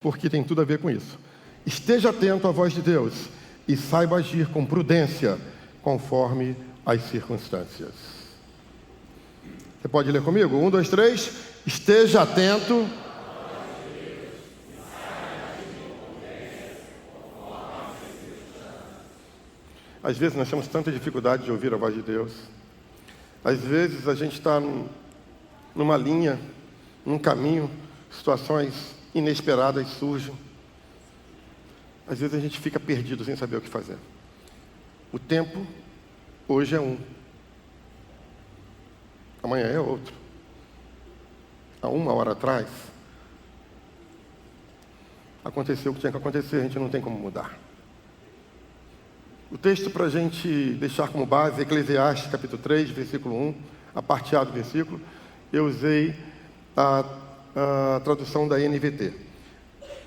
porque tem tudo a ver com isso. Esteja atento à voz de Deus e saiba agir com prudência, conforme as circunstâncias. Você pode ler comigo? 1, 2, 3. Esteja atento. Às vezes nós temos tanta dificuldade de ouvir a voz de Deus. Às vezes a gente está numa linha, num caminho, situações inesperadas surgem. Às vezes a gente fica perdido sem saber o que fazer. O tempo hoje é um, amanhã é outro. Há 1 hora atrás aconteceu o que tinha que acontecer, a gente não tem como mudar. O texto para a gente deixar como base, Eclesiastes capítulo 3, versículo 1, a parte A do versículo, eu usei a tradução da NVT.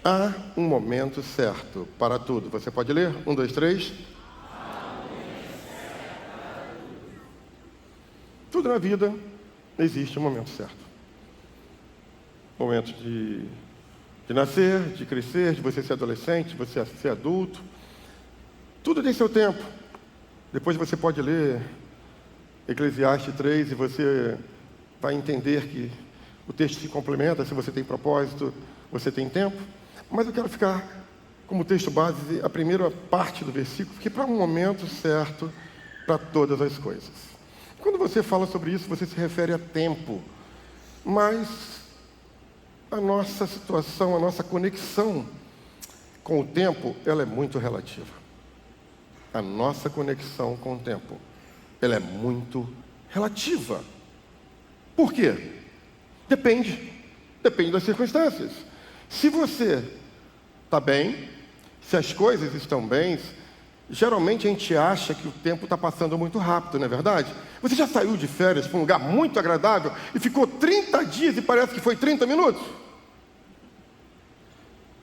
Há um momento certo para tudo. Você pode ler? 1, 2, 3. Tudo na vida existe um momento certo. Momento de nascer, de crescer, de você ser adolescente, de você ser adulto. Tudo tem seu tempo. Depois você pode ler Eclesiastes 3 e você vai entender que o texto se complementa. Se você tem propósito, você tem tempo. Mas eu quero ficar como texto base a primeira parte do versículo, porque para um momento certo para todas as coisas. Quando você fala sobre isso, você se refere a tempo. Mas a nossa situação, a nossa conexão com o tempo, ela é muito relativa. A nossa conexão com o tempo, ela é muito relativa. Por quê? Depende das circunstâncias. Se você está bem, se as coisas estão bem, geralmente a gente acha que o tempo está passando muito rápido, não é verdade? Você já saiu de férias para um lugar muito agradável e ficou 30 dias e parece que foi 30 minutos?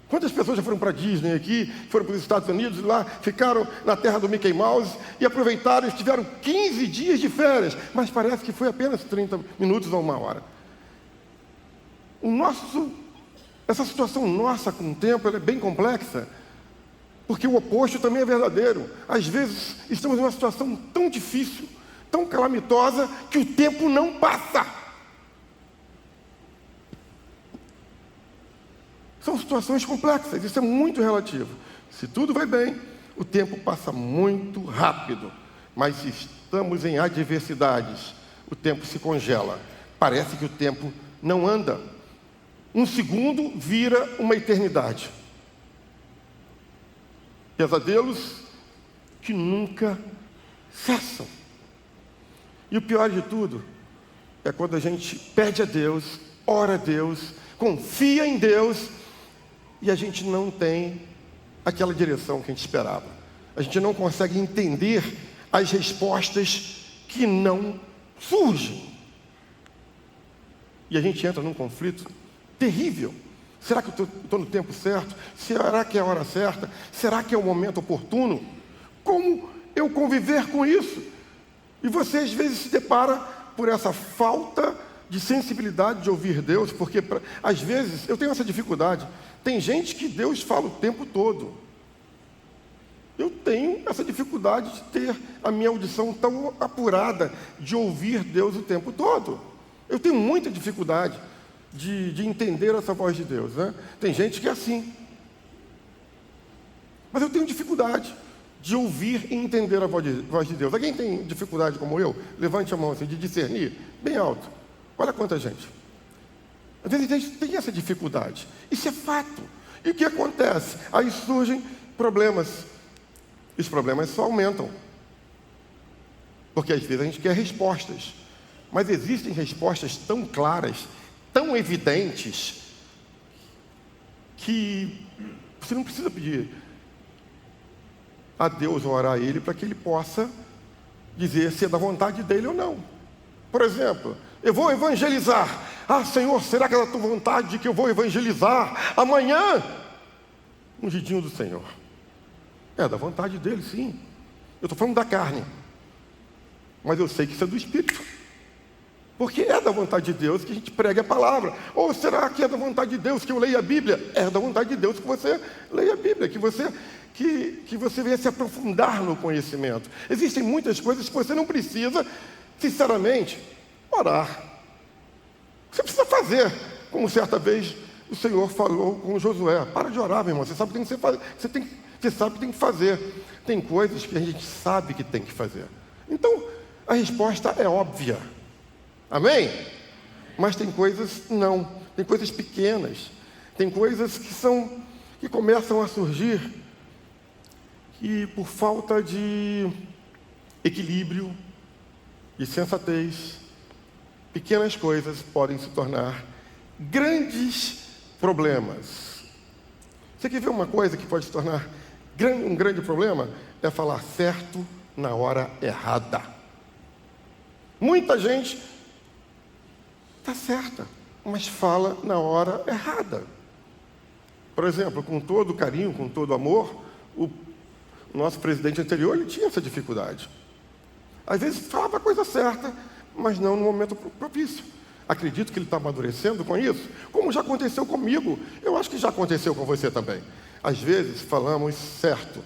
Quantas pessoas já foram para a Disney aqui, foram para os Estados Unidos, lá ficaram na terra do Mickey Mouse e aproveitaram e tiveram 15 dias de férias, mas parece que foi apenas 30 minutos ou 1 hora. Essa situação nossa com o tempo, ela é bem complexa, porque o oposto também é verdadeiro. Às vezes estamos em uma situação tão difícil, tão calamitosa, que o tempo não passa. São situações complexas, isso é muito relativo. Se tudo vai bem, o tempo passa muito rápido. Mas se estamos em adversidades, o tempo se congela. Parece que o tempo não anda. 1 segundo vira uma eternidade. Pesadelos que nunca cessam. E o pior de tudo é quando a gente pede a Deus, ora a Deus, confia em Deus, e a gente não tem aquela direção que a gente esperava. A gente não consegue entender as respostas que não surgem. E a gente entra num conflito terrível. Será que eu estou no tempo certo? Será que é a hora certa? Será que é o momento oportuno? Como eu conviver com isso? E você às vezes se depara por essa falta de sensibilidade de ouvir Deus, porque às vezes eu tenho essa dificuldade. Tem gente que Deus fala o tempo todo. Eu tenho essa dificuldade de ter a minha audição tão apurada, de ouvir Deus o tempo todo. Eu tenho muita dificuldade de entender essa voz de Deus, né? Tem gente que é assim. Mas eu tenho dificuldade de ouvir e entender a voz de Deus. Alguém tem dificuldade como eu? Levante a mão assim, de discernir, bem alto. Olha quanta gente. Às vezes a gente tem essa dificuldade. Isso é fato. E o que acontece? Aí surgem problemas. E os problemas só aumentam. Porque às vezes a gente quer respostas. Mas existem respostas tão claras, tão evidentes, que você não precisa pedir a Deus ou orar a Ele para que Ele possa dizer se é da vontade dEle ou não. Por exemplo, eu vou evangelizar. Ah, Senhor, será que é da tua vontade de que eu vou evangelizar amanhã? Ungidinho do Senhor. É da vontade dEle, sim. Eu estou falando da carne. Mas eu sei que isso é do Espírito. Porque é da vontade de Deus que a gente pregue a palavra. Ou será que é da vontade de Deus que eu leia a Bíblia? É da vontade de Deus que você leia a Bíblia, que você venha se aprofundar no conhecimento. Existem muitas coisas que você não precisa, sinceramente, orar. Você precisa fazer, como certa vez o Senhor falou com Josué. Para de orar, meu irmão, você sabe o que tem que fazer. Você sabe o que tem que fazer. Tem coisas que a gente sabe que tem que fazer. Então, a resposta é óbvia. Amém? Mas tem coisas não. Tem coisas pequenas. Tem coisas que começam a surgir e por falta de equilíbrio e sensatez, pequenas coisas podem se tornar grandes problemas. Você quer ver uma coisa que pode se tornar um grande problema? É falar certo na hora errada. Muita gente está certa, mas fala na hora errada. Por exemplo, com todo carinho, com todo amor, o nosso presidente anterior, ele tinha essa dificuldade. Às vezes falava a coisa certa, mas não no momento propício. Acredito que ele está amadurecendo com isso, como já aconteceu comigo. Eu acho que já aconteceu com você também. Às vezes falamos certo,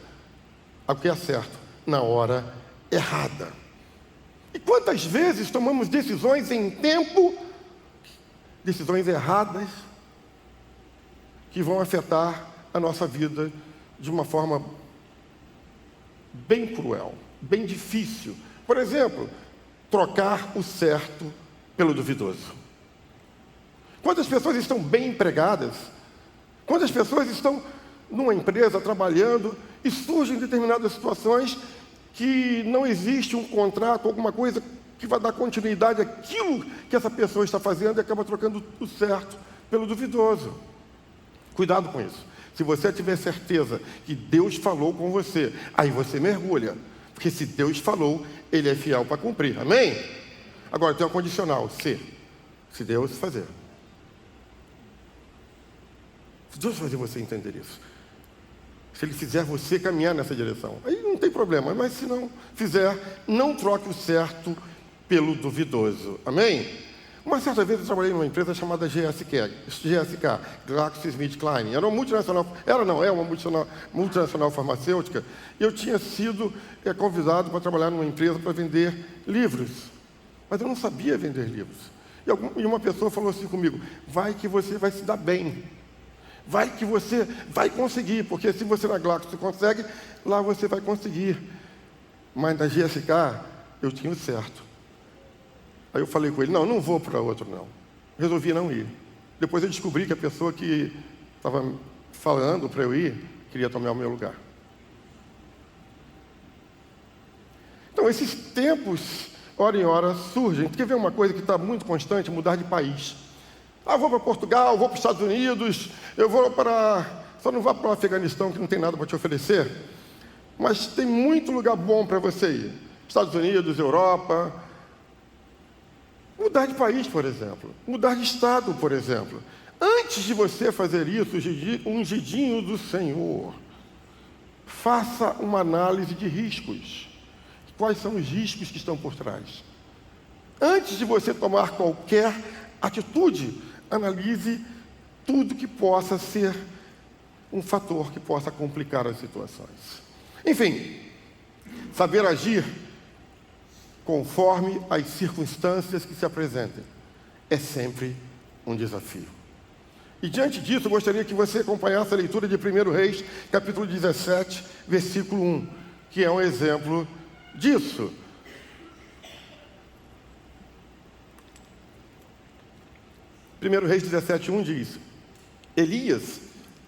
o que é certo, na hora errada. E quantas vezes tomamos decisões em tempo, decisões erradas, que vão afetar a nossa vida de uma forma bem cruel, bem difícil. Por exemplo, trocar o certo pelo duvidoso. Quantas pessoas estão bem empregadas? Quantas pessoas estão numa empresa trabalhando e surgem determinadas situações que não existe um contrato, alguma coisa que vai dar continuidade àquilo que essa pessoa está fazendo e acaba trocando o certo pelo duvidoso. Cuidado com isso. Se você tiver certeza que Deus falou com você, aí você mergulha. Porque se Deus falou, Ele é fiel para cumprir. Amém? Agora tem um condicional. Se Deus fazer. Se Deus fazer você entender isso. Se Ele fizer você caminhar nessa direção. Aí não tem problema. Mas se não fizer, não troque o certo pelo duvidoso. Amém? Uma certa vez eu trabalhei numa empresa chamada GSK, GlaxoSmithKline. Era uma multinacional, é uma multinacional farmacêutica. E eu tinha sido convidado para trabalhar numa empresa para vender livros. Mas eu não sabia vender livros. E uma pessoa falou assim comigo: vai que você vai se dar bem. Vai que você vai conseguir, porque se você na Glaxo consegue, lá você vai conseguir. Mas na GSK eu tinha o certo. Aí eu falei com ele: não vou para outro não. Resolvi não ir. Depois eu descobri que a pessoa que estava falando para eu ir queria tomar o meu lugar. Então esses tempos, hora em hora, surgem. Quer ver uma coisa que está muito constante? Mudar de país. Vou para Portugal, vou para os Estados Unidos, eu vou para... Só não vá para o Afeganistão, que não tem nada para te oferecer. Mas tem muito lugar bom para você ir. Estados Unidos, Europa... Mudar de país, por exemplo. Mudar de estado, por exemplo. Antes de você fazer isso, ungidinho do Senhor, faça uma análise de riscos. Quais são os riscos que estão por trás? Antes de você tomar qualquer atitude, analise tudo que possa ser um fator que possa complicar as situações. Enfim, saber agir conforme as circunstâncias que se apresentem é sempre um desafio. E diante disso, eu gostaria que você acompanhasse a leitura de 1 Reis, capítulo 17, versículo 1, que é um exemplo disso. Primeiro Reis 17:1 diz: Elias,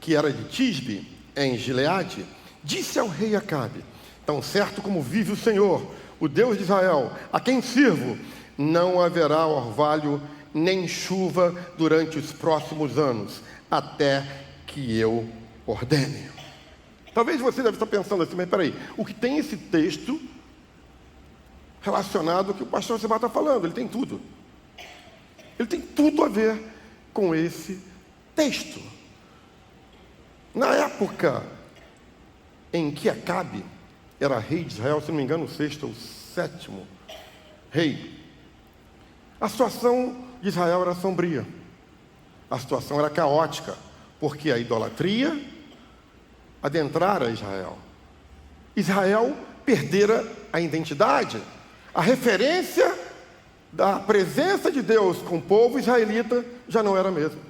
que era de Tisbe, em Gileade, disse ao rei Acabe: tão certo como vive o Senhor, o Deus de Israel, a quem sirvo, não haverá orvalho nem chuva durante os próximos anos, até que eu ordene. Talvez você deve estar pensando assim: mas peraí, o que tem esse texto relacionado ao que o pastor Seba está falando? Ele tem tudo. Ele tem tudo a ver com esse texto. Na época em que Acabe era rei de Israel, se não me engano, o 6º ou 7º rei, A situação de Israel era sombria. A situação era caótica, porque a idolatria adentrara Israel. Israel perdera a identidade, a referência da presença de Deus com o povo israelita já não era a mesma.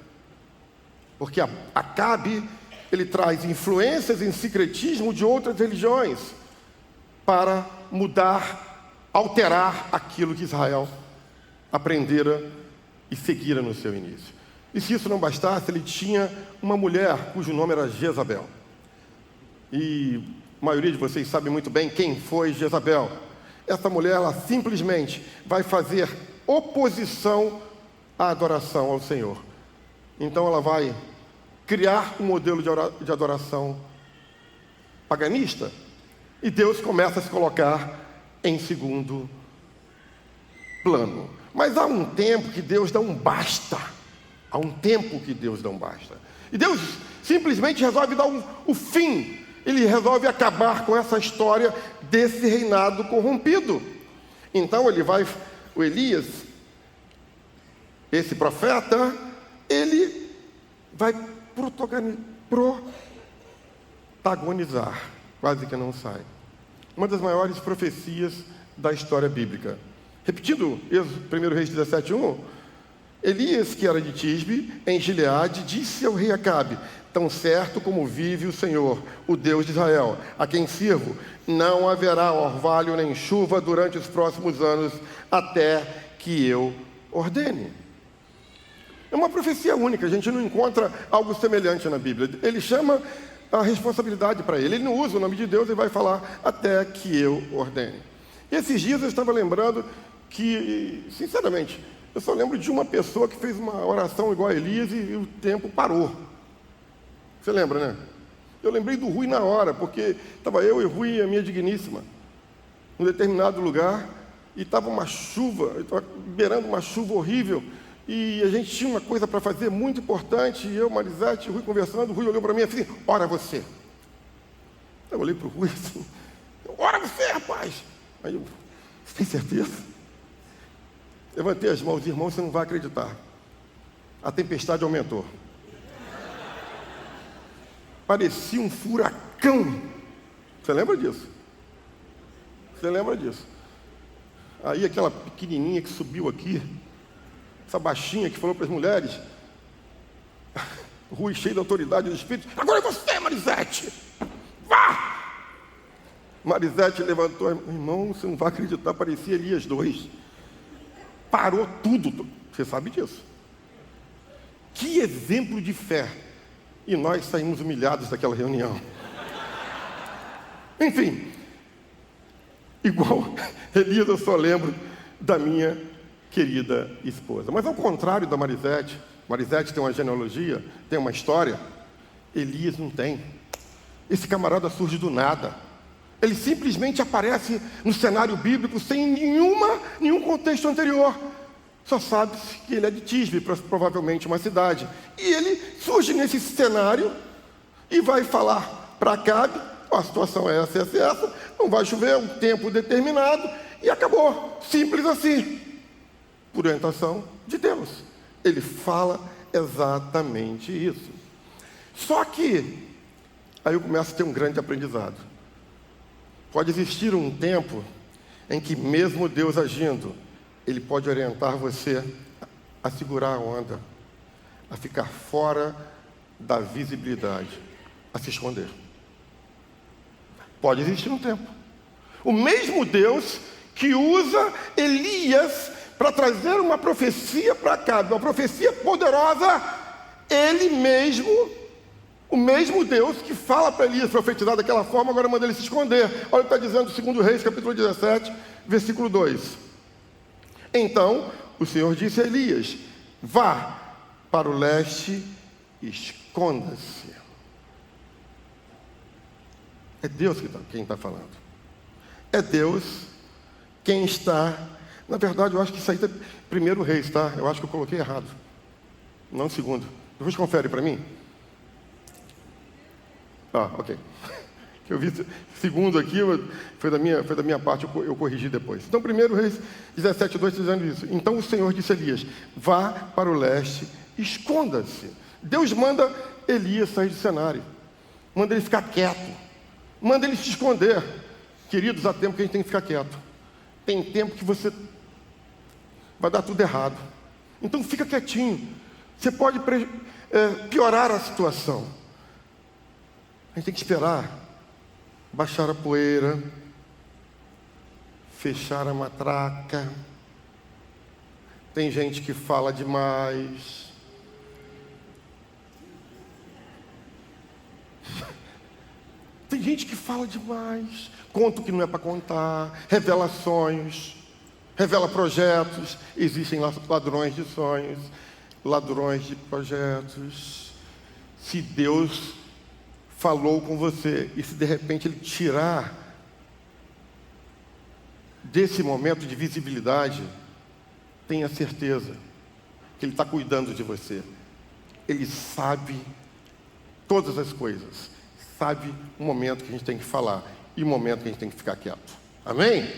Porque Acabe, ele traz influências em sincretismo de outras religiões para mudar, alterar aquilo que Israel aprendera e seguira no seu início. E se isso não bastasse, ele tinha uma mulher cujo nome era Jezabel. E a maioria de vocês sabe muito bem quem foi Jezabel. Essa mulher, ela simplesmente vai fazer oposição à adoração ao Senhor. Então ela vai criar um modelo de adoração paganista. E Deus começa a se colocar em segundo plano. Mas há um tempo que Deus dá um basta. Há um tempo que Deus dá um basta. E Deus simplesmente resolve dar o fim. Ele resolve acabar com essa história desse reinado corrompido. Então o Elias, esse profeta, ele vai protagonizar, quase que não sai, uma das maiores profecias da história bíblica. Repetindo, 1 Reis 17:1, Elias, que era de Tisbe, em Gileade, disse ao rei Acabe: tão certo como vive o Senhor, o Deus de Israel, a quem sirvo, não haverá orvalho nem chuva durante os próximos anos, até que eu ordene. É uma profecia única, a gente não encontra algo semelhante na Bíblia. Ele chama a responsabilidade para ele não usa o nome de Deus e vai falar até que eu ordene. E esses dias eu estava lembrando que, sinceramente, eu só lembro de uma pessoa que fez uma oração igual a Elias e o tempo parou. Você lembra, né? Eu lembrei do Rui na hora, porque estava eu e o Rui e a minha digníssima, num determinado lugar, e estava uma chuva, eu estava beirando uma chuva horrível, e a gente tinha uma coisa para fazer muito importante, e eu, Marisete, e o Rui conversando, o Rui olhou para mim e falou assim: ora você. Eu olhei para o Rui assim: ora você, rapaz. Aí eu: você tem certeza? Levantei as mãos: irmão, você não vai acreditar. A tempestade aumentou. Parecia um furacão. Você lembra disso? Você lembra disso? Aí aquela pequenininha que subiu aqui, essa baixinha que falou para as mulheres, Rui cheio de autoridade do Espírito: agora é você, Marisete, vá! Marisete levantou: irmão, você não vai acreditar, parecia Elias 2. Parou tudo, você sabe disso. Que exemplo de fé! E nós saímos humilhados daquela reunião. Enfim, igual Elias, eu só lembro da minha querida esposa. Mas ao contrário da Marisete, Marisete tem uma genealogia, tem uma história, Elias não tem. Esse camarada surge do nada. Ele simplesmente aparece no cenário bíblico sem nenhum contexto anterior. Só sabe-se que ele é de Tisbe, provavelmente uma cidade. E ele surge nesse cenário e vai falar para Acabe: a situação é essa, essa, essa, não vai chover, um tempo determinado, e acabou. Simples assim. Por orientação de Deus. Ele fala exatamente isso. Só que, aí eu começo a ter um grande aprendizado. Pode existir um tempo em que mesmo Deus agindo, Ele pode orientar você a segurar a onda, a ficar fora da visibilidade, a se esconder. Pode existir um tempo. O mesmo Deus que usa Elias para trazer uma profecia para Acabe, uma profecia poderosa, Ele mesmo, o mesmo Deus que fala para Elias profetizar daquela forma, agora manda ele se esconder. Olha o que está dizendo 2 Reis, capítulo 17, versículo 2. Então o Senhor disse a Elias: vá para o leste e esconda-se. É Deus quem está falando. É Deus quem está... Na verdade, eu acho que isso aí está 1 Reis, tá? Eu acho que eu coloquei errado. Não 2. Depois confere para mim. Ok. que eu vi segundo aqui, foi da minha parte, eu corrigi depois. Então, 1 Reis 17:2 dizendo isso. Então o Senhor disse a Elias: vá para o leste, esconda-se. Deus manda Elias sair do cenário, manda ele ficar quieto, manda ele se esconder. Queridos, há tempo que a gente tem que ficar quieto. Tem tempo que você vai dar tudo errado. Então fica quietinho. Você pode piorar a situação. A gente tem que esperar baixar a poeira, fechar a matraca. Tem gente que fala demais. Tem gente que fala demais, conta o que não é para contar, revela sonhos, revela projetos. Existem ladrões de sonhos, ladrões de projetos. Se Deus falou com você e se de repente Ele tirar desse momento de visibilidade, tenha certeza que Ele está cuidando de você. Ele sabe todas as coisas, sabe o momento que a gente tem que falar e o momento que a gente tem que ficar quieto. Amém?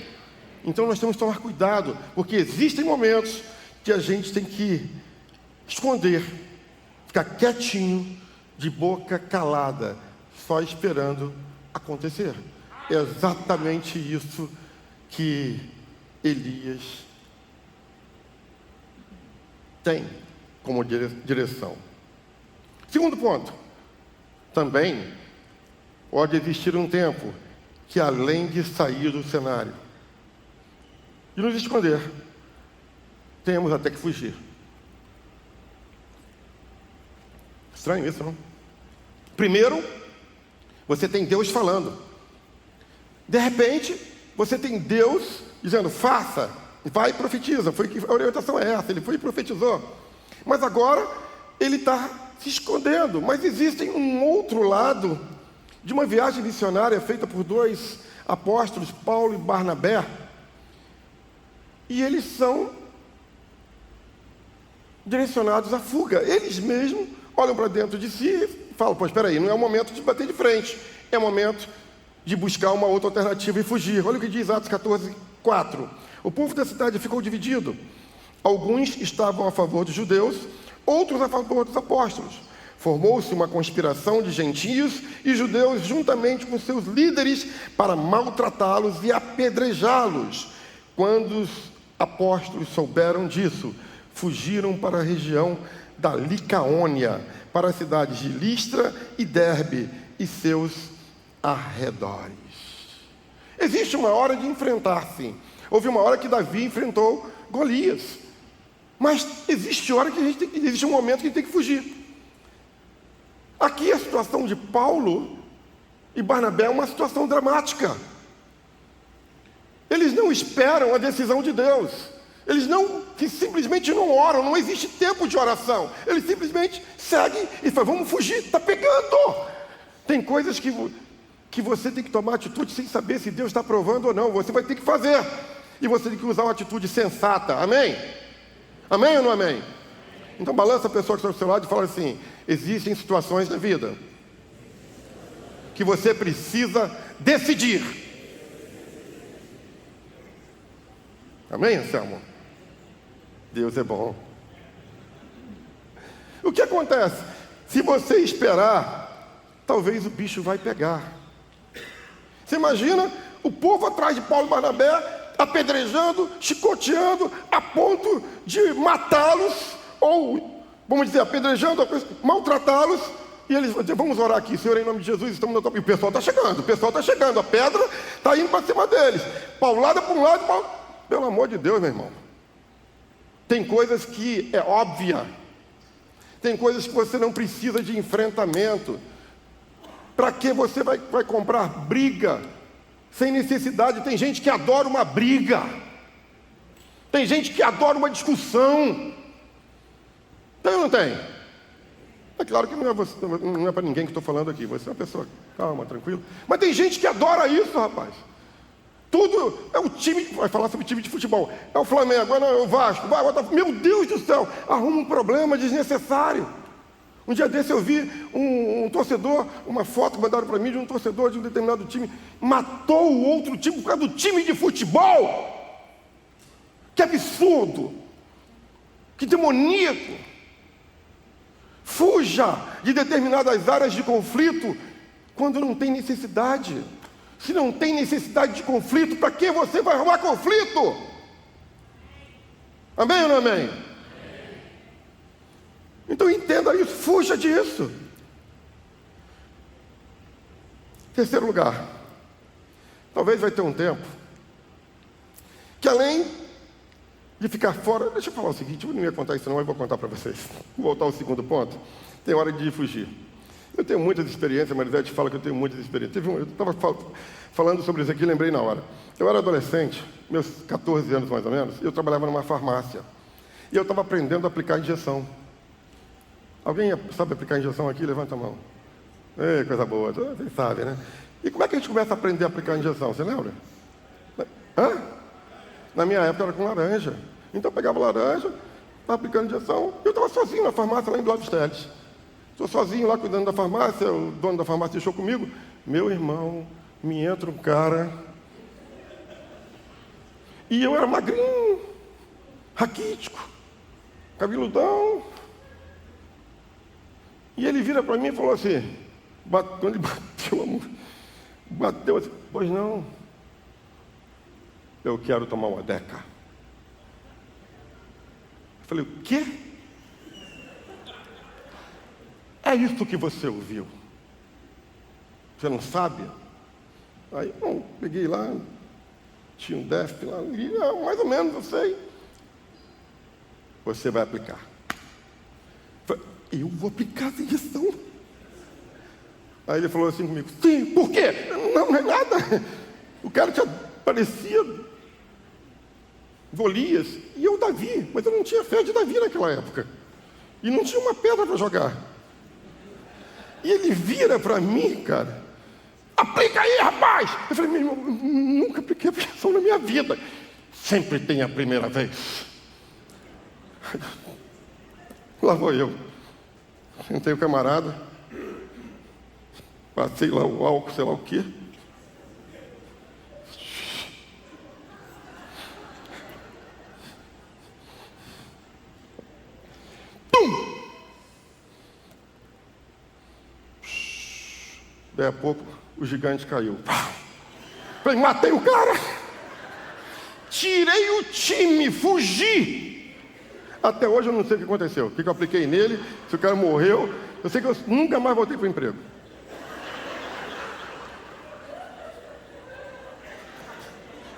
Então nós temos que tomar cuidado, porque existem momentos que a gente tem que esconder, ficar quietinho, de boca calada, só esperando acontecer. É exatamente isso que Elias tem como direção. Segundo ponto, também pode existir um tempo que além de sair do cenário e nos esconder, temos até que fugir. Estranho isso, não? Primeiro, você tem Deus falando. De repente, você tem Deus dizendo: faça, vai e profetiza. A orientação é essa, ele foi e profetizou. Mas agora, ele está se escondendo. Mas existe um outro lado de uma viagem missionária feita por dois apóstolos, Paulo e Barnabé. E eles são direcionados à fuga. Eles mesmos olham para dentro de si e falam: pô, espera aí, não é o momento de bater de frente, é o momento de buscar uma outra alternativa e fugir. Olha o que diz Atos 14:4. O povo da cidade ficou dividido. Alguns estavam a favor dos judeus, outros a favor dos apóstolos. Formou-se uma conspiração de gentios e judeus juntamente com seus líderes para maltratá-los e apedrejá-los. Quando os apóstolos souberam disso, fugiram para a região da Licaônia, para as cidades de Listra e Derbe e seus arredores. Existe uma hora de enfrentar, sim. Houve uma hora que Davi enfrentou Golias. Mas existe um momento que a gente tem que fugir. Aqui a situação de Paulo e Barnabé é uma situação dramática. Eles não esperam a decisão de Deus. Eles simplesmente não oram, não existe tempo de oração. Eles simplesmente seguem e falam: vamos fugir, está pegando. Tem coisas que você tem que tomar atitude sem saber se Deus está aprovando ou não. Você vai ter que fazer. E você tem que usar uma atitude sensata. Amém? Amém ou não amém? Então balança a pessoa que está do seu lado e fala assim: existem situações na vida que você precisa decidir. Amém, Anselmo? Deus é bom. O que acontece? Se você esperar, talvez o bicho vai pegar. Você imagina o povo atrás de Paulo e Barnabé, apedrejando, chicoteando, a ponto de matá-los, ou, vamos dizer, apedrejando, maltratá-los, e eles vão dizer: vamos orar aqui, Senhor, em nome de Jesus, estamos no topo. E o pessoal está chegando, a pedra está indo para cima deles, paulada para um lado, pelo amor de Deus, meu irmão. Tem coisas que é óbvia, tem coisas que você não precisa de enfrentamento. Para que você vai comprar briga sem necessidade? Tem gente que adora uma briga, tem gente que adora uma discussão. Tem ou não tem? É claro que não é para ninguém que estou falando aqui. Você é uma pessoa calma, tranquila. Mas tem gente que adora isso, rapaz. Tudo é o time, vai falar sobre time de futebol. É o Flamengo, é o Vasco, meu Deus do céu, arruma um problema desnecessário. Um dia desse eu vi um torcedor, uma foto que mandaram para mim de um torcedor de um determinado time, matou o outro time por causa do time de futebol. Que absurdo! Que demoníaco! Fuja de determinadas áreas de conflito quando não tem necessidade. Se não tem necessidade de conflito, para que você vai arrumar conflito? Amém ou não amém? Então entenda isso, fuja disso. Terceiro lugar, talvez vai ter um tempo que além de ficar fora, deixa eu falar o seguinte, eu não ia contar isso não, mas vou contar para vocês. Vou voltar ao segundo ponto, tem hora de fugir. Eu tenho muitas experiências, a Marisete fala que eu tenho muitas experiências. Eu estava falando sobre isso aqui, lembrei na hora. Eu era adolescente, meus 14 anos mais ou menos, e eu trabalhava numa farmácia. E eu estava aprendendo a aplicar injeção. Alguém sabe aplicar injeção aqui? Levanta a mão. Ei, coisa boa, vocês sabem, né? E como é que a gente começa a aprender a aplicar injeção? Você lembra? Hã? Na minha época era com laranja. Então eu pegava laranja, estava aplicando injeção, e eu estava sozinho na farmácia lá em Glória Teles. Estou sozinho lá cuidando da farmácia, o dono da farmácia deixou comigo. Meu irmão, me entra um cara. E eu era magrinho, raquítico, cabeludão. E ele vira para mim e falou assim, quando ele bateu assim, pois não, eu quero tomar uma Deca. Eu falei, o quê? É isso que você ouviu. Você não sabe? Aí, bom, peguei lá, tinha um déficit lá, e, mais ou menos, eu sei. Você vai aplicar. Eu vou aplicar essa injeção. Aí ele falou assim comigo, sim, por quê? Não é nada. O cara parecia Golias, e eu Davi, mas eu não tinha fé de Davi naquela época. E não tinha uma pedra para jogar. E ele vira para mim, cara, aplica aí, rapaz! Eu falei, meu irmão, nunca apliquei aplicação na minha vida. Sempre tem a primeira vez. Lá vou eu. Sentei o camarada, passei lá o álcool, sei lá o quê. Tum! Daí a pouco o gigante caiu. Falei, matei o cara! Tirei o time, fugi! Até hoje eu não sei o que aconteceu. O que eu apliquei nele, se o cara morreu. Eu sei que eu nunca mais voltei para o emprego.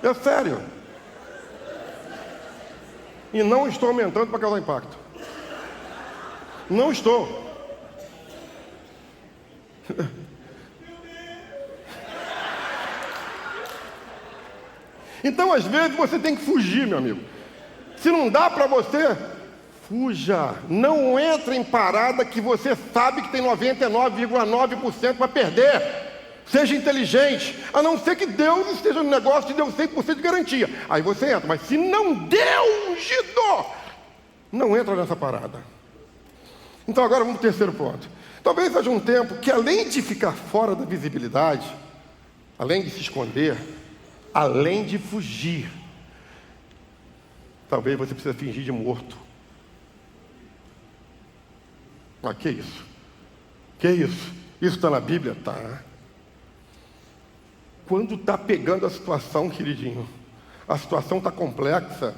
É sério. E não estou aumentando para causar impacto. Não estou. Então, às vezes, você tem que fugir, meu amigo. Se não dá para você, fuja. Não entre em parada que você sabe que tem 99,9% para perder. Seja inteligente, a não ser que Deus esteja no negócio e deu 100% de garantia. Aí você entra, mas se não deu ungido, não entra nessa parada. Então agora vamos para o terceiro ponto. Talvez haja um tempo que além de ficar fora da visibilidade, além de se esconder, além de fugir, talvez você precise fingir de morto. Ah, que isso? Que isso? Isso está na Bíblia? Tá. Quando está pegando a situação, queridinho, a situação está complexa,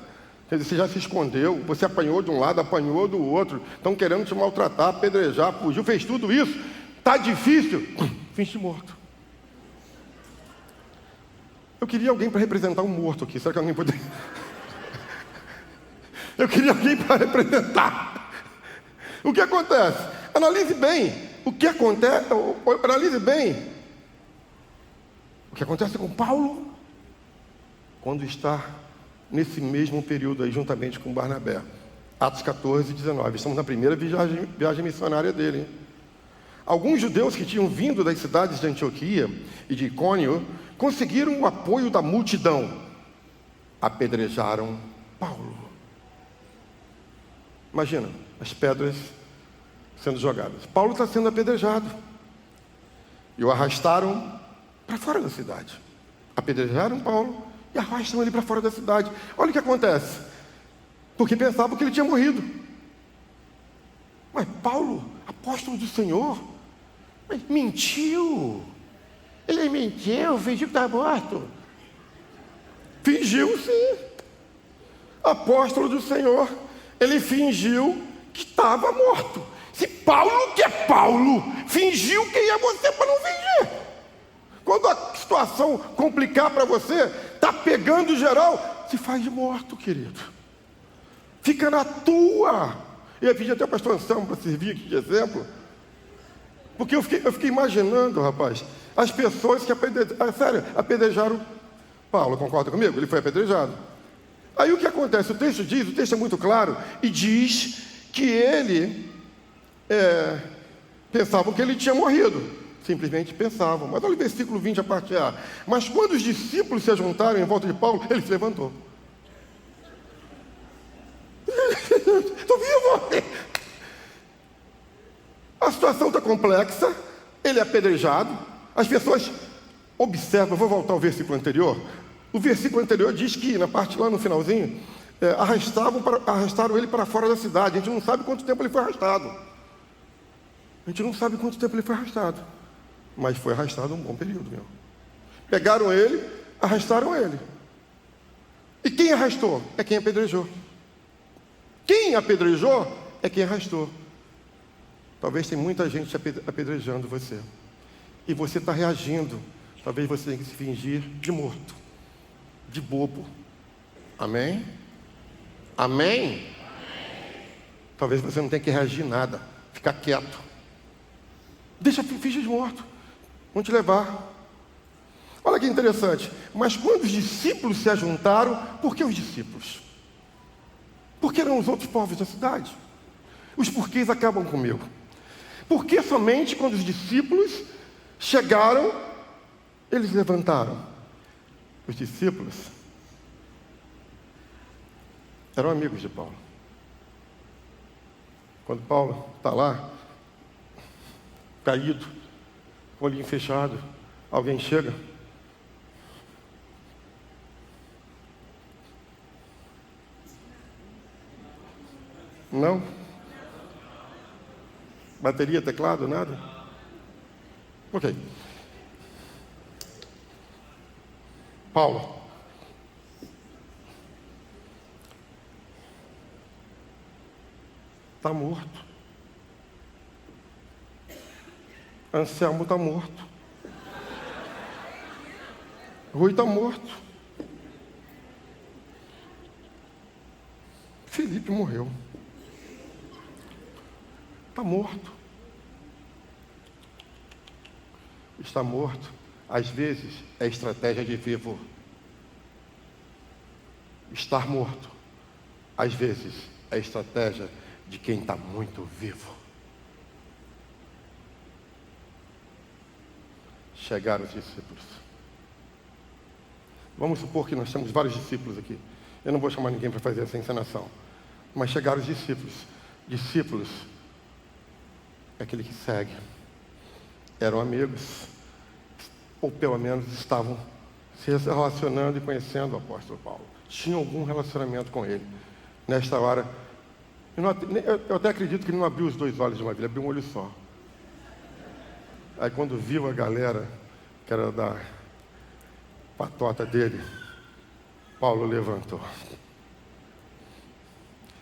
quer dizer, você já se escondeu, você apanhou de um lado, apanhou do outro, estão querendo te maltratar, apedrejar, fugiu, fez tudo isso, está difícil, finge morto. Eu queria alguém para representar um morto aqui, será que alguém poderia? Eu queria alguém para representar. O que acontece? Analise bem o que acontece, analise bem o que acontece com Paulo quando está nesse mesmo período aí, juntamente com Barnabé. Atos 14, 19. Estamos na primeira viagem missionária dele. Hein? Alguns judeus que tinham vindo das cidades de Antioquia e de Icônio conseguiram o apoio da multidão. Apedrejaram Paulo. Imagina, as pedras sendo jogadas. Paulo está sendo apedrejado. E o arrastaram para fora da cidade. Apedrejaram Paulo e arrastam ele para fora da cidade. Olha o que acontece. Porque pensavam que ele tinha morrido. Mas Paulo, apóstolo do Senhor, mas mentiu. Ele mentiu, fingiu que estava morto. Fingiu, sim. Apóstolo do Senhor, ele fingiu que estava morto. Se Paulo, que é Paulo, fingiu, quem é você para não fingir? Quando a situação complicar para você, está pegando geral, se faz de morto, querido. Fica na tua. Eu pedi até o pastor Anselmo para servir aqui de exemplo, porque eu fiquei imaginando, rapaz, as pessoas que apedrejaram Paulo. Concorda comigo? Ele foi apedrejado. Aí o que acontece? O texto é muito claro, e diz que ele pensavam que ele tinha morrido. Simplesmente pensavam. Mas olha o versículo 20, a parte A. Mas quando os discípulos se ajuntaram em volta de Paulo, ele se levantou. Estou vivo! A situação está complexa, ele é apedrejado, as pessoas observam, vou voltar ao versículo anterior. O versículo anterior diz que, na parte lá no finalzinho, arrastaram ele para fora da cidade. A gente não sabe quanto tempo ele foi arrastado. Mas foi arrastado um bom período, meu. Pegaram ele, arrastaram ele. E quem arrastou? É quem apedrejou. Quem apedrejou é quem arrastou. Talvez tem muita gente apedrejando você. E você está reagindo. Talvez você tenha que se fingir de morto, de bobo. Amém? Amém? Talvez você não tenha que reagir nada. Ficar quieto. Deixa fingir de morto. Vão te levar. Olha que interessante. Mas quando os discípulos se ajuntaram, por que os discípulos? Porque eram os outros povos da cidade. Os porquês acabam comigo. Porque somente quando os discípulos chegaram, eles levantaram. Os discípulos eram amigos de Paulo. Quando Paulo está lá, caído, com o olhinho fechado, alguém chega. Não? Bateria, teclado, nada? Ok. Paulo. Está morto. Anselmo está morto. Rui está morto. Felipe morreu. Está morto. Está morto. Às vezes é estratégia de vivo. Estar morto, às vezes, é estratégia de quem está muito vivo. Chegaram os discípulos. Vamos supor que nós temos vários discípulos aqui. Eu não vou chamar ninguém para fazer essa encenação. Mas chegaram os discípulos. Discípulos é aquele que segue. Eram amigos. Ou pelo menos estavam se relacionando e conhecendo o apóstolo Paulo. Tinham algum relacionamento com ele. Nesta hora, eu até acredito que ele não abriu os dois olhos de uma vez, ele abriu um olho só. Aí quando viu a galera, que era da patota dele, Paulo levantou.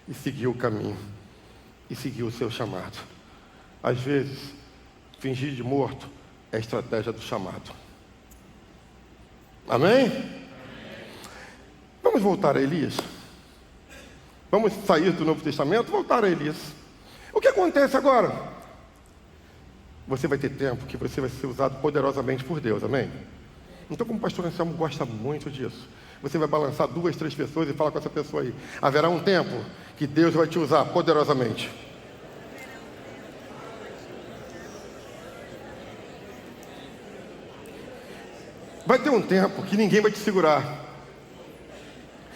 E seguiu o caminho. E seguiu o seu chamado. Às vezes, fingir de morto é a estratégia do chamado. Amém? Vamos voltar a Elias? Vamos sair do Novo Testamento e voltar a Elias. O que acontece agora? Você vai ter tempo que você vai ser usado poderosamente por Deus, amém? Então, como o pastor Anselmo gosta muito disso, você vai balançar 2, 3 pessoas e falar com essa pessoa aí. Haverá um tempo que Deus vai te usar poderosamente. Vai ter um tempo que ninguém vai te segurar.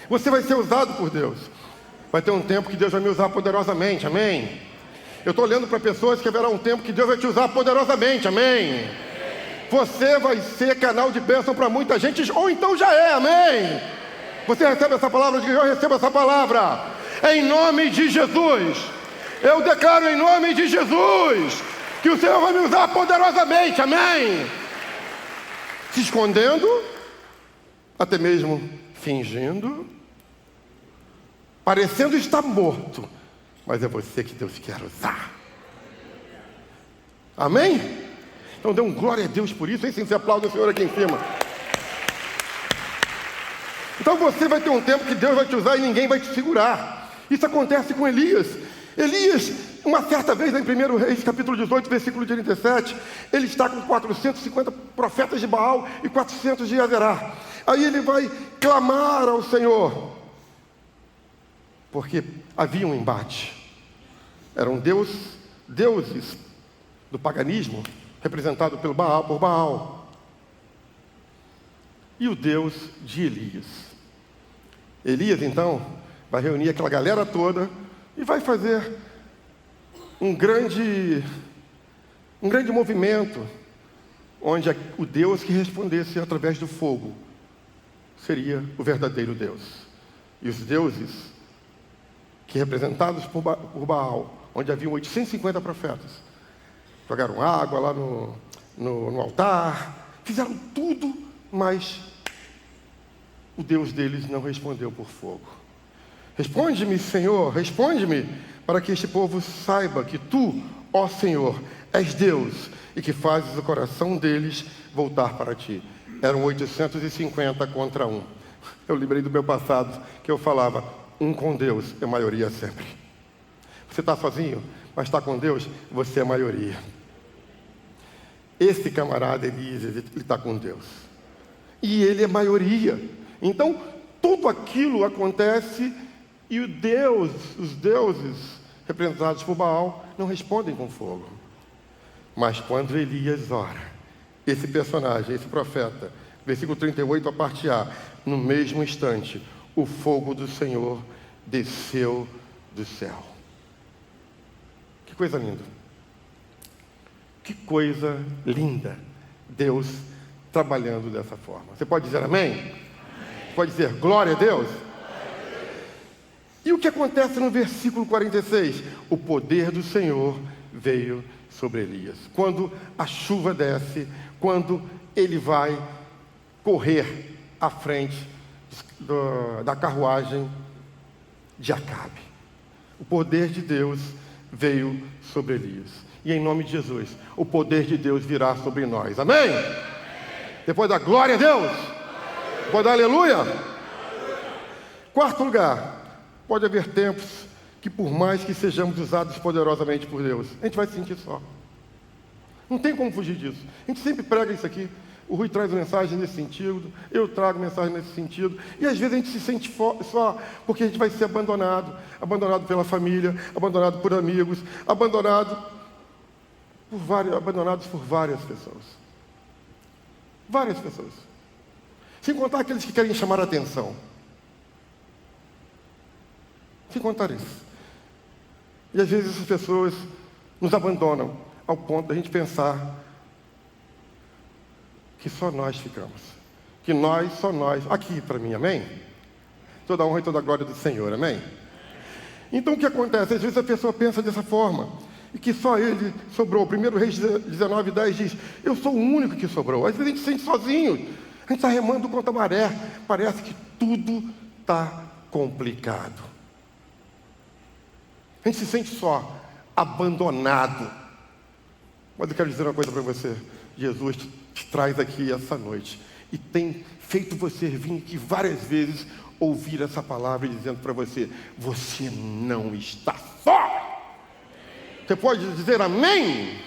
Você vai ser usado por Deus. Vai ter um tempo que Deus vai me usar poderosamente, amém? Eu estou olhando para pessoas que haverá um tempo que Deus vai te usar poderosamente, amém? Você vai ser canal de bênção para muita gente, ou então já é, amém? Você recebe essa palavra? Eu recebo essa palavra, em nome de Jesus. Eu declaro em nome de Jesus, que o Senhor vai me usar poderosamente, amém? Se escondendo, até mesmo fingindo, parecendo estar morto, mas é você que Deus quer usar. Amém? Então dê um glória a Deus por isso. Aí sim, você aplaude o Senhor aqui em cima. Então você vai ter um tempo que Deus vai te usar e ninguém vai te segurar. Isso acontece com Elias. Elias, uma certa vez, em 1 Reis, capítulo 18, versículo 37, ele está com 450 profetas de Baal e 400 de Azerá. Aí ele vai clamar ao Senhor, porque havia um embate. Eram deuses do paganismo, representado por Baal, e o Deus de Elias. Elias, então, vai reunir aquela galera toda e vai fazer um grande movimento, onde o Deus que respondesse através do fogo seria o verdadeiro Deus. E os deuses que, representados por Baal, onde haviam 850 profetas, jogaram água lá no altar, fizeram tudo, mas o Deus deles não respondeu por fogo. Responde-me, Senhor, responde-me, para que este povo saiba que Tu, ó Senhor, és Deus, e que fazes o coração deles voltar para Ti. Eram 850 contra 1. Eu lembrei do meu passado, que eu falava, um com Deus é maioria sempre. Você está sozinho, mas está com Deus, você é maioria. Esse camarada Elias, ele está com Deus. E ele é maioria. Então, tudo aquilo acontece e os deuses representados por Baal não respondem com fogo. Mas quando Elias ora, esse personagem, esse profeta, versículo 38, a parte A, no mesmo instante, o fogo do Senhor desceu do céu. Que coisa linda. Que coisa linda. Deus trabalhando dessa forma. Você pode dizer amém? Você pode dizer glória a Deus? E o que acontece no versículo 46? O poder do Senhor veio sobre Elias. Quando a chuva desce, quando ele vai correr à frente da carruagem de Acabe. O poder de Deus veio sobre Elias. E em nome de Jesus, o poder de Deus virá sobre nós. Amém? Depois da glória a Deus. Depois da aleluia. Quarto lugar. Pode haver tempos que, por mais que sejamos usados poderosamente por Deus, a gente vai se sentir só. Não tem como fugir disso. A gente sempre prega isso aqui. O Rui traz mensagem nesse sentido, eu trago mensagem nesse sentido. E às vezes a gente se sente só porque a gente vai ser abandonado. Abandonado pela família, abandonado por amigos, abandonado abandonados por várias pessoas. Várias pessoas. Sem contar aqueles que querem chamar a atenção. Sem contar isso. E às vezes essas pessoas nos abandonam ao ponto da gente pensar que só nós ficamos. Que só nós, aqui para mim, amém? Toda a honra e toda a glória do Senhor, amém? Então o que acontece? Às vezes a pessoa pensa dessa forma, e que só ele sobrou. 1 Reis 19:10 diz, eu sou o único que sobrou. Às vezes a gente se sente sozinho, a gente está remando contra a maré, parece que tudo está complicado. A gente se sente só, abandonado. Mas eu quero dizer uma coisa para você. Jesus te traz aqui essa noite e tem feito você vir aqui várias vezes ouvir essa palavra dizendo para você, você não está só. Você pode dizer amém?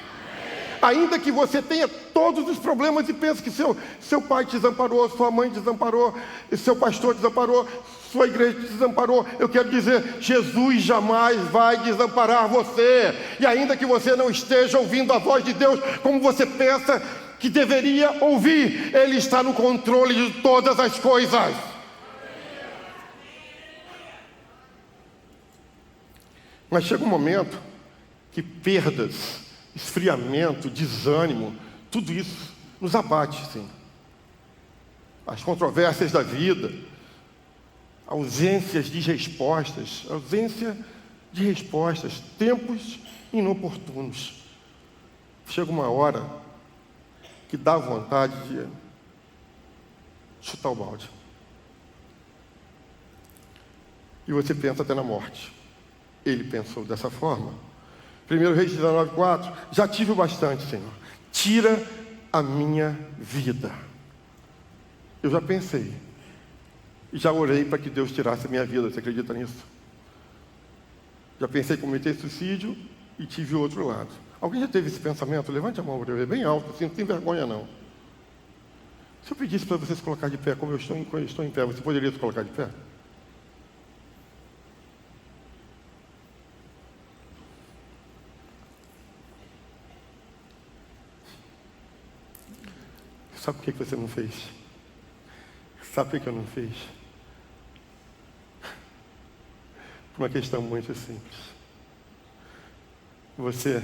Ainda que você tenha todos os problemas e pense que seu pai te desamparou, sua mãe te desamparou, seu pastor te desamparou, sua igreja te desamparou, eu quero dizer, Jesus jamais vai desamparar você. E ainda que você não esteja ouvindo a voz de Deus como você pensa que deveria ouvir, Ele está no controle de todas as coisas. Mas chega um momento que que perdas, esfriamento, desânimo, tudo isso nos abate, sim. As controvérsias da vida, ausência de respostas, tempos inoportunos. Chega uma hora que dá vontade de chutar o balde. E você pensa até na morte. Ele pensou dessa forma. 1 Reis 19:4, já tive o bastante, Senhor. Tira a minha vida. Eu já pensei. E já orei para que Deus tirasse a minha vida. Você acredita nisso? Já pensei em cometer suicídio e tive o outro lado. Alguém já teve esse pensamento? Levante a mão para eu ver, bem alto, assim, não tem vergonha não. Se eu pedisse para você se colocar de pé, como eu estou em pé, você poderia se colocar de pé? Sabe por que você não fez? Sabe por que eu não fiz? Por uma questão muito simples. Você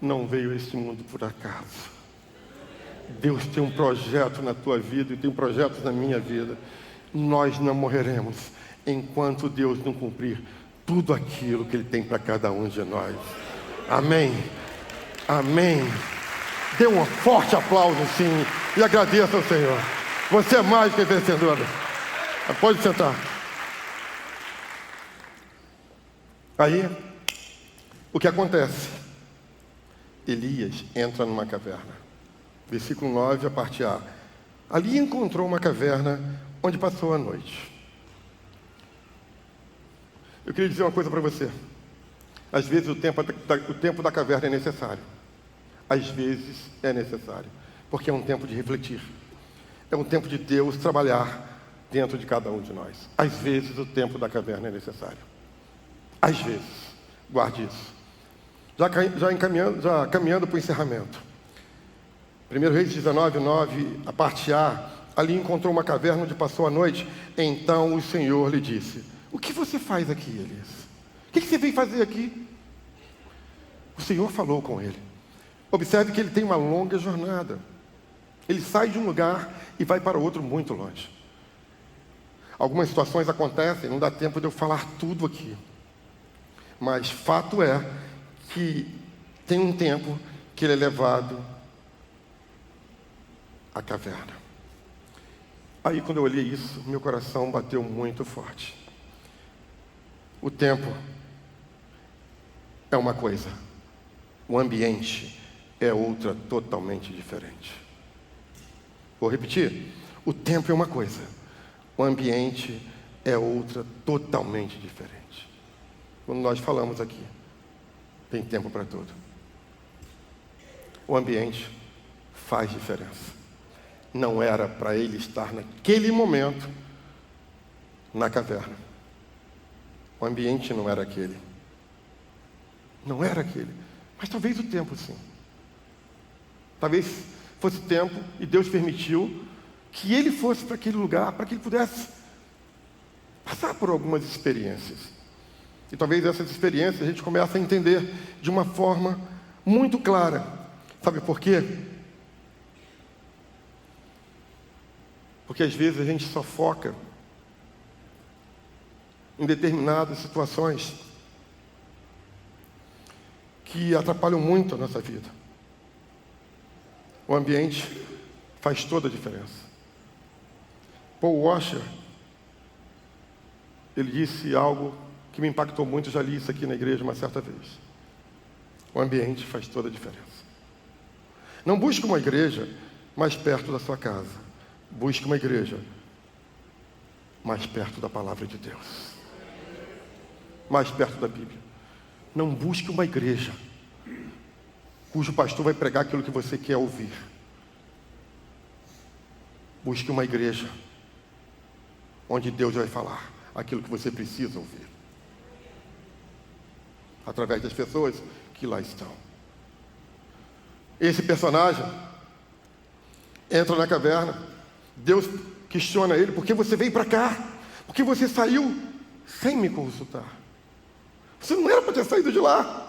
não veio a este mundo por acaso. Deus tem um projeto na tua vida e tem projetos na minha vida. Nós não morreremos enquanto Deus não cumprir tudo aquilo que Ele tem para cada um de nós. Amém. Amém. Dê um forte aplauso, sim, e agradeça ao Senhor. Você é mais que vencedora. Pode sentar. Aí, o que acontece? Elias entra numa caverna. Versículo 9, a parte A. Ali encontrou uma caverna onde passou a noite. Eu queria dizer uma coisa para você. Às vezes o tempo da caverna é necessário. Às vezes é necessário, porque é um tempo de refletir. É um tempo de Deus trabalhar dentro de cada um de nós. Às vezes o tempo da caverna é necessário. Às vezes. Guarde isso. Já caminhando para o encerramento. 1 Reis 19:9, a parte A. Ali encontrou uma caverna onde passou a noite. Então o Senhor lhe disse: o que você faz aqui, Elias? O que você veio fazer aqui? O Senhor falou com ele. Observe que ele tem uma longa jornada. Ele sai de um lugar e vai para outro muito longe. Algumas situações acontecem, não dá tempo de eu falar tudo aqui. Mas fato é que tem um tempo que ele é levado à caverna. Aí quando eu olhei isso, meu coração bateu muito forte. O tempo é uma coisa, o ambiente é outra totalmente diferente. Vou repetir. O tempo é uma coisa, o ambiente é outra totalmente diferente. Quando nós falamos aqui, tem tempo para tudo. O ambiente faz diferença. Não era para ele estar naquele momento na caverna. O ambiente não era aquele. Não era aquele. Mas talvez o tempo sim. Talvez fosse tempo e Deus permitiu que ele fosse para aquele lugar, para que ele pudesse passar por algumas experiências. E talvez essas experiências a gente comece a entender de uma forma muito clara. Sabe por quê? Porque às vezes a gente só foca em determinadas situações que atrapalham muito a nossa vida. O ambiente faz toda a diferença. Paul Washer, ele disse algo que me impactou muito, já li isso aqui na igreja uma certa vez. O ambiente faz toda a diferença. Não busque uma igreja mais perto da sua casa. Busque uma igreja mais perto da palavra de Deus. Mais perto da Bíblia. Não busque uma igreja cujo pastor vai pregar aquilo que você quer ouvir. Busque uma igreja onde Deus vai falar aquilo que você precisa ouvir. Através das pessoas que lá estão. Esse personagem entra na caverna. Deus questiona ele: por que você veio para cá? Por que você saiu sem me consultar? Você não era para ter saído de lá.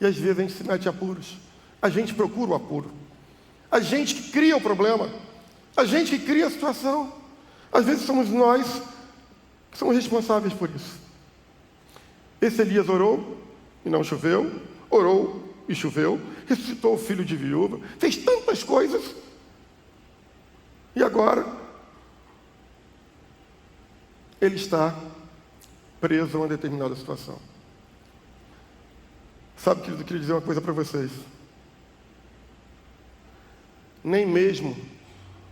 E às vezes a gente se mete em apuros. A gente procura o apuro. A gente que cria o problema. A gente que cria a situação. Às vezes somos nós que somos responsáveis por isso. Esse Elias orou e não choveu. Orou e choveu. Ressuscitou o filho de viúva. Fez tantas coisas. E agora ele está preso a uma determinada situação. Sabe, querido, eu queria dizer uma coisa para vocês. Nem mesmo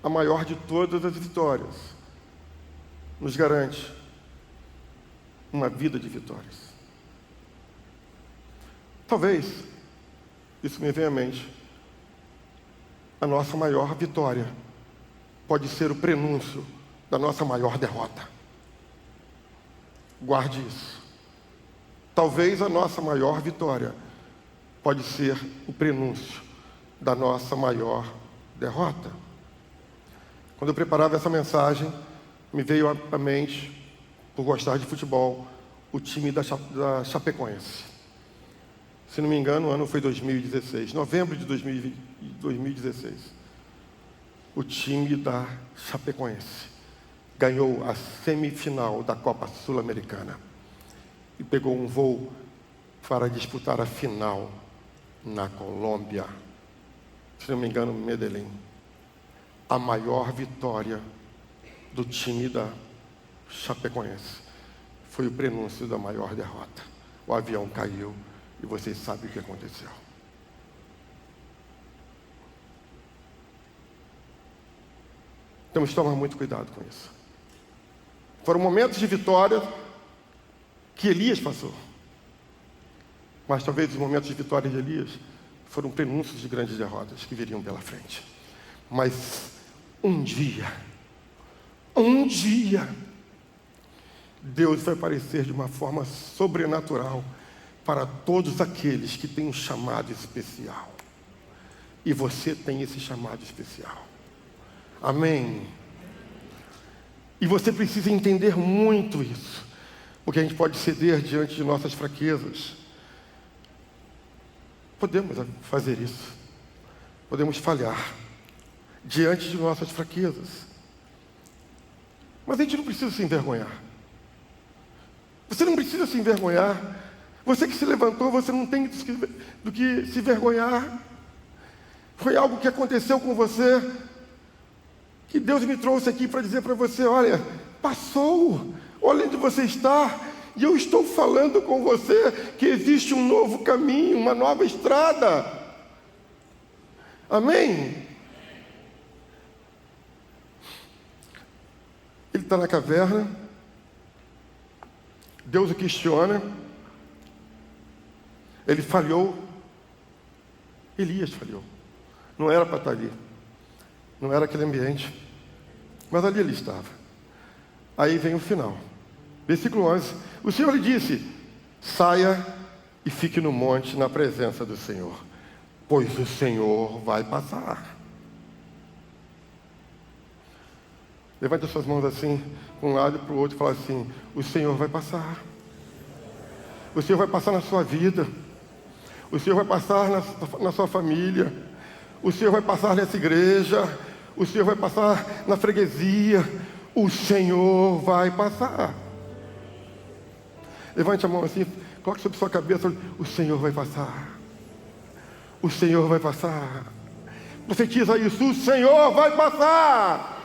a maior de todas as vitórias nos garante uma vida de vitórias. Talvez, isso me venha à mente, a nossa maior vitória pode ser o prenúncio da nossa maior derrota. Guarde isso. Talvez a nossa maior vitória pode ser o prenúncio da nossa maior derrota. Quando eu preparava essa mensagem, me veio à mente, por gostar de futebol, o time da Chapecoense. Se não me engano, o ano foi 2016, novembro de 2016. O time da Chapecoense ganhou a semifinal da Copa Sul-Americana e pegou um voo para disputar a final na Colômbia. Se não me engano, Medellín. A maior vitória do time da Chapecoense foi o prenúncio da maior derrota. O avião caiu e vocês sabem o que aconteceu. Temos que tomar muito cuidado com isso. Foram momentos de vitória que Elias passou. Mas talvez os momentos de vitória de Elias foram prenúncios de grandes derrotas que viriam pela frente. Mas um dia, Deus vai aparecer de uma forma sobrenatural para todos aqueles que têm um chamado especial. E você tem esse chamado especial. Amém? E você precisa entender muito isso, porque a gente pode ceder diante de nossas fraquezas. Podemos fazer isso. Podemos falhar diante de nossas fraquezas. Mas a gente não precisa se envergonhar. Você não precisa se envergonhar. Você que se levantou, você não tem do que se envergonhar. Foi algo que aconteceu com você, que Deus me trouxe aqui para dizer para você: olha, passou, olha onde você está, e eu estou falando com você que existe um novo caminho, uma nova estrada. Amém? Ele está na caverna, Deus o questiona, ele falhou, Elias falhou, não era para estar ali. Não era aquele ambiente. Mas ali ele estava. Aí vem o final. Versículo 11. O Senhor lhe disse: saia e fique no monte na presença do Senhor, pois o Senhor vai passar. Levante as suas mãos assim, para um lado e para o outro, e fala assim: o Senhor vai passar. O Senhor vai passar na sua vida. O Senhor vai passar na sua família. O Senhor vai passar nessa igreja. O Senhor vai passar na freguesia. O Senhor vai passar. Levante a mão assim, coloque sobre sua cabeça: o Senhor vai passar. O Senhor vai passar. Profetiza isso: o Senhor vai passar.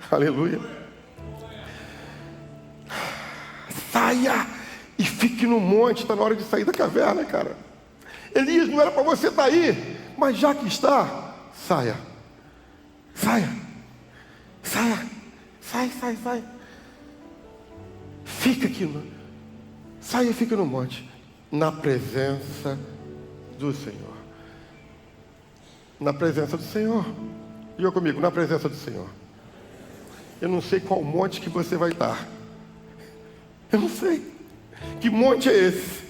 Aleluia. Saia e fique no monte. Está na hora de sair da caverna, cara. Elias, não era para você estar aí, mas já que está, saia. Saia. Saia. Sai. Fica aqui. Saia e fica no monte. Na presença do Senhor. Na presença do Senhor. Diga comigo, na presença do Senhor. Eu não sei qual monte que você vai estar. Eu não sei. Que monte é esse?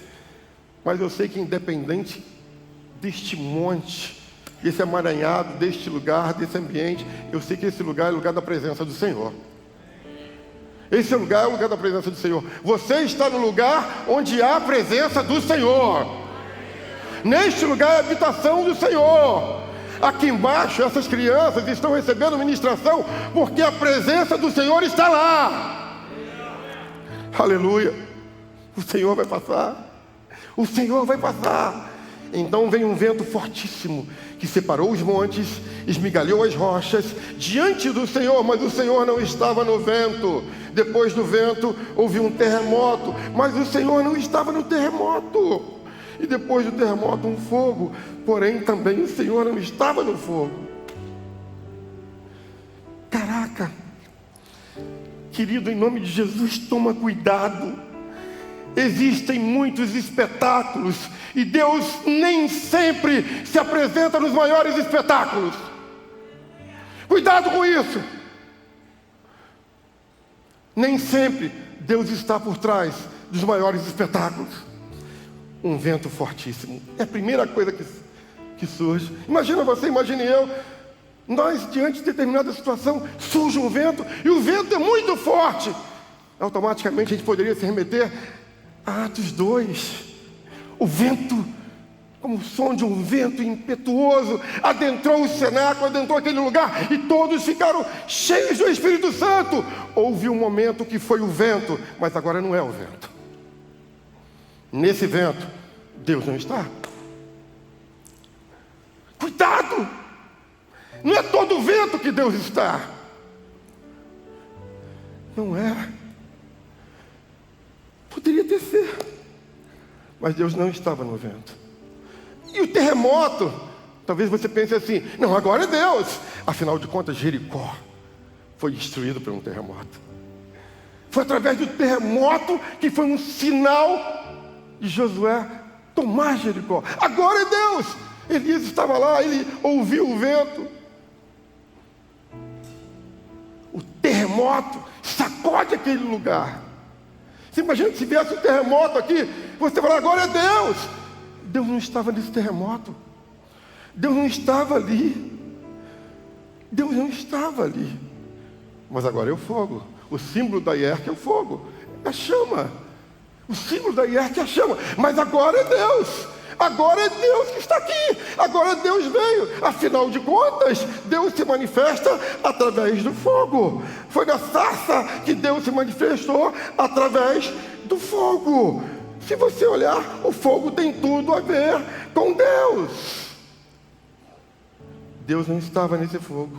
Mas eu sei que independente deste monte, desse amaranhado, deste lugar, desse ambiente, eu sei que esse lugar é o lugar da presença do Senhor. Esse lugar é o lugar da presença do Senhor. Você está no lugar onde há a presença do Senhor. Neste lugar é a habitação do Senhor. Aqui embaixo, essas crianças estão recebendo ministração porque a presença do Senhor está lá. Aleluia. O Senhor vai passar. O Senhor vai passar. Então veio um vento fortíssimo que separou os montes, esmigalhou as rochas diante do Senhor, mas o Senhor não estava no vento. Depois do vento houve um terremoto, mas o Senhor não estava no terremoto. E depois do terremoto um fogo, porém também o Senhor não estava no fogo. Caraca, querido, em nome de Jesus, toma cuidado. Existem muitos espetáculos e Deus nem sempre se apresenta nos maiores espetáculos. Cuidado com isso. Nem sempre Deus está por trás dos maiores espetáculos. Um vento fortíssimo é a primeira coisa que surge. Imagina você, imagine eu. Nós, diante de determinada situação, surge um vento e o vento é muito forte. Automaticamente a gente poderia se remeter a Atos 2. O vento, como o som de um vento impetuoso, adentrou o cenáculo, adentrou aquele lugar e todos ficaram cheios do Espírito Santo. Houve um momento que foi o vento, mas agora não é o vento. Nesse vento, Deus não está. Cuidado! Não é todo vento que Deus está. Não é. Poderia ter sido, mas Deus não estava no vento. E o terremoto, talvez você pense assim, não, agora é Deus. Afinal de contas, Jericó foi destruído por um terremoto. Foi através do terremoto que foi um sinal de Josué tomar Jericó. Agora é Deus. Elias estava lá, ele ouviu o vento. O terremoto sacode aquele lugar. Você imagina que se viesse um terremoto aqui, você fala, agora é Deus. Deus não estava nesse terremoto. Deus não estava ali. Deus não estava ali. Mas agora é o fogo. O símbolo da hierarquia é o fogo. É a chama. O símbolo da hierarquia é a chama. Mas agora é Deus. Agora é Deus que está aqui. Agora Deus veio. Afinal de contas, Deus se manifesta através do fogo. Foi na sarça que Deus se manifestou através do fogo. Se você olhar, o fogo tem tudo a ver com Deus. Deus não estava nesse fogo.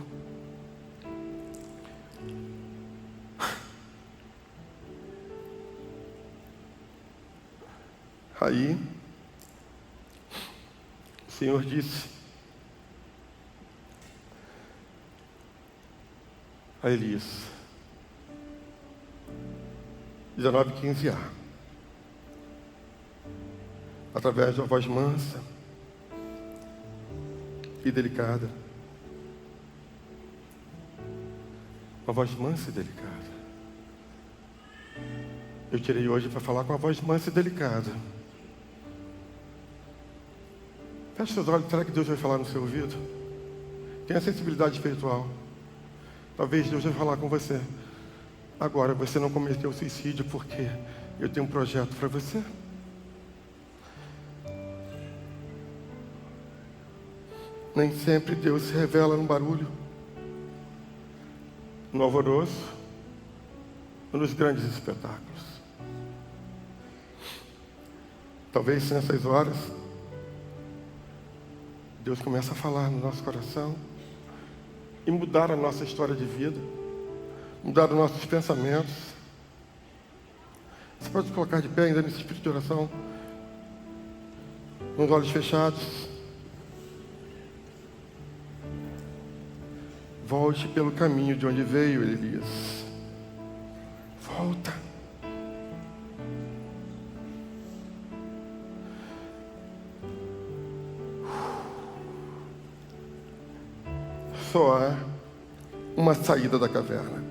Aí, o Senhor disse a Elias, 19:15a, através de uma voz mansa e delicada, uma voz mansa e delicada. Eu tirei hoje para falar com uma voz mansa e delicada. Feche seus olhos, será que Deus vai falar no seu ouvido? Tenha sensibilidade espiritual. Talvez Deus vai falar com você. Agora, você não cometeu suicídio porque eu tenho um projeto para você. Nem sempre Deus se revela no barulho, no alvoroço, nos grandes espetáculos. Talvez nessas horas Deus começa a falar no nosso coração e mudar a nossa história de vida, mudar os nossos pensamentos. Você pode colocar de pé ainda nesse espírito de oração, com os olhos fechados. Volte pelo caminho de onde veio, Elias. Volta. Só há uma saída da caverna.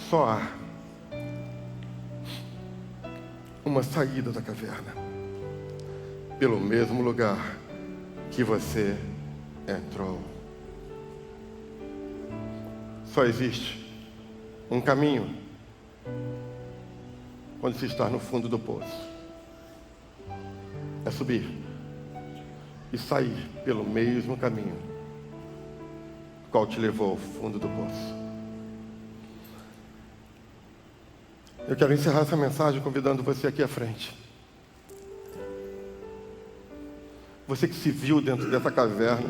Só há uma saída da caverna. Pelo mesmo lugar que você entrou. Só existe Um caminho quando se está no fundo do poço é subir e sair pelo mesmo caminho qual te levou ao fundo do poço. Eu quero encerrar essa mensagem convidando você aqui à frente. Você que se viu dentro dessa caverna.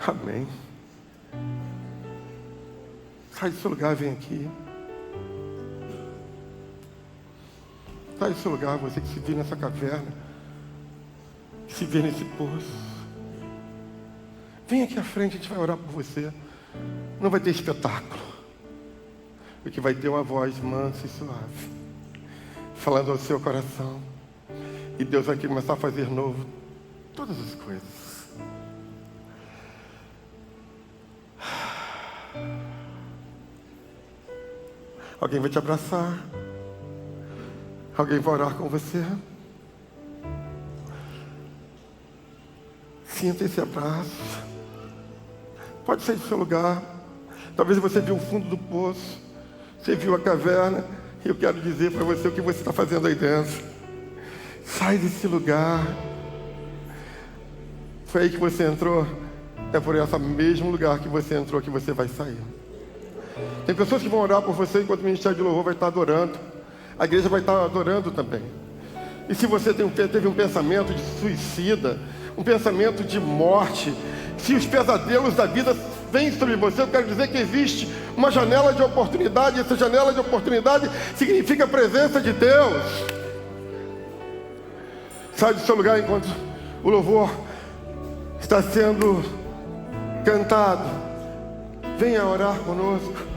Amém. Sai do seu lugar, vem aqui. Sai do seu lugar, você que se viu nessa caverna, que se vê nesse poço. Vem aqui à frente, a gente vai orar por você. Não vai ter espetáculo. Porque vai ter uma voz mansa e suave, falando ao seu coração. E Deus vai começar a fazer novo todas as coisas. Alguém vai te abraçar. Alguém vai orar com você. Sinta esse abraço. Pode sair do seu lugar. Talvez você viu o fundo do poço. Você viu a caverna. E eu quero dizer para você o que você está fazendo aí dentro. Sai desse lugar. Foi aí que você entrou. É por esse mesmo lugar que você entrou que você vai sair. Tem pessoas que vão orar por você enquanto o Ministério de Louvor vai estar adorando. A igreja vai estar adorando também. E se você teve um pensamento de suicida, um pensamento de morte, se os pesadelos da vida vêm sobre você, eu quero dizer que existe uma janela de oportunidade. Essa janela de oportunidade significa a presença de Deus. Sai do seu lugar enquanto o louvor está sendo cantado. Venha orar conosco.